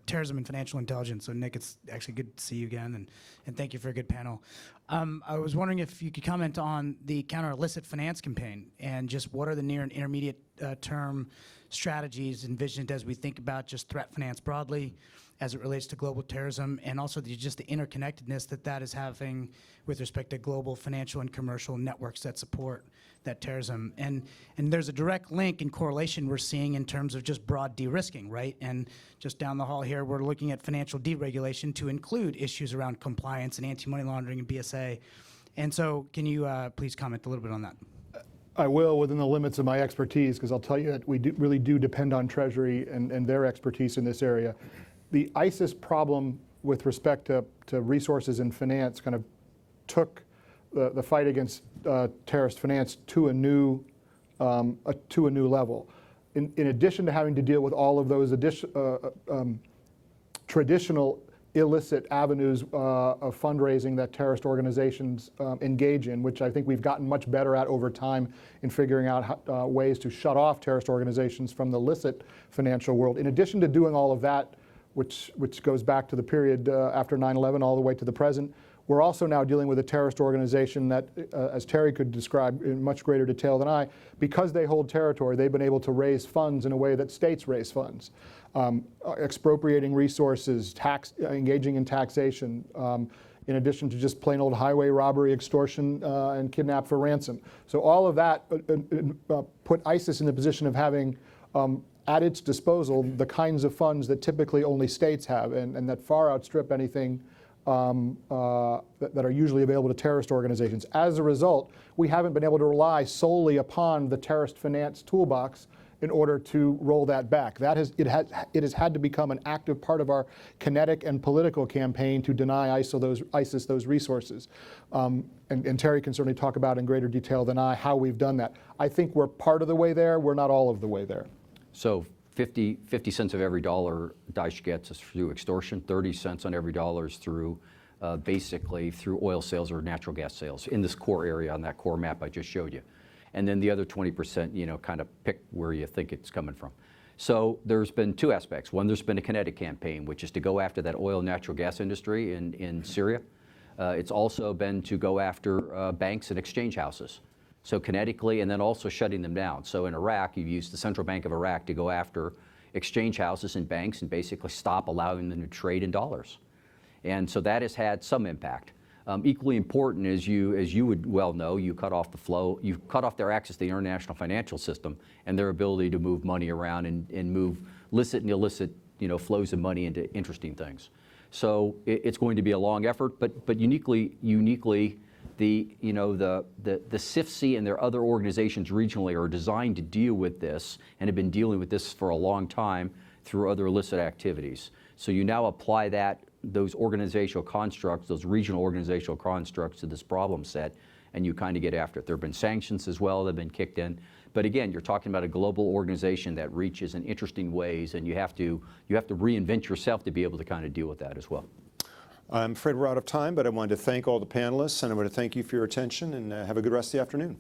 Terrorism and Financial Intelligence. So, Nick, it's actually good to see you again, and thank you for a good panel. I was wondering if you could comment on the counter-illicit finance campaign and just what are the near and intermediate term strategies envisioned as we think about just threat finance broadly as it relates to global terrorism, and also just the interconnectedness that is having with respect to global financial and commercial networks that support that terrorism. And there's a direct link and correlation we're seeing in terms of just broad de-risking, right? And just down the hall here, we're looking at financial deregulation to include issues around compliance and anti-money laundering and BSA. And so can you please comment a little bit on that? I will, within the limits of my expertise, because I'll tell you that we really do depend on Treasury and their expertise in this area. The ISIS problem with respect to resources and finance kind of took the fight against terrorist finance to a new level. In addition to having to deal with all of those traditional illicit avenues of fundraising that terrorist organizations engage in, which I think we've gotten much better at over time in figuring out ways to shut off terrorist organizations from the licit financial world. In addition to doing all of that, which goes back to the period after 9/11 all the way to the present, we're also now dealing with a terrorist organization that, as Terry could describe in much greater detail than I, because they hold territory, they've been able to raise funds in a way that states raise funds, expropriating resources, engaging in taxation, in addition to just plain old highway robbery, extortion, and kidnap for ransom. So all of that put ISIS in the position of having at its disposal the kinds of funds that typically only states have and that far outstrip anything that are usually available to terrorist organizations. As a result, we haven't been able to rely solely upon the terrorist finance toolbox in order to roll that back. It has had to become an active part of our kinetic and political campaign to deny ISIS those resources. And Terry can certainly talk about in greater detail than I how we've done that. I think we're part of the way there. We're not all of the way there. So 50 cents of every dollar Daesh gets is through extortion, 30 cents on every dollar is through basically through oil sales or natural gas sales in this core area on that core map I just showed you. And then the other 20%, kind of pick where you think it's coming from. So there's been two aspects. One, there's been a kinetic campaign, which is to go after that oil and natural gas industry in Syria. It's also been to go after banks and exchange houses. So kinetically, and then also shutting them down. So in Iraq, you've used the Central Bank of Iraq to go after exchange houses and banks and basically stop allowing them to trade in dollars. And so that has had some impact. Equally important, as you would well know, you cut off the flow, you cut off their access to the international financial system and their ability to move money around and move licit and illicit flows of money into interesting things. So it's going to be a long effort, but uniquely, the CIFC and their other organizations regionally are designed to deal with this and have been dealing with this for a long time through other illicit activities. So you now apply those organizational constructs, those regional organizational constructs to this problem set, and you kind of get after it. There have been sanctions as well that have been kicked in. But again, you're talking about a global organization that reaches in interesting ways, and you have to reinvent yourself to be able to kind of deal with that as well. I'm afraid we're out of time, but I wanted to thank all the panelists, and I want to thank you for your attention, and have a good rest of the afternoon.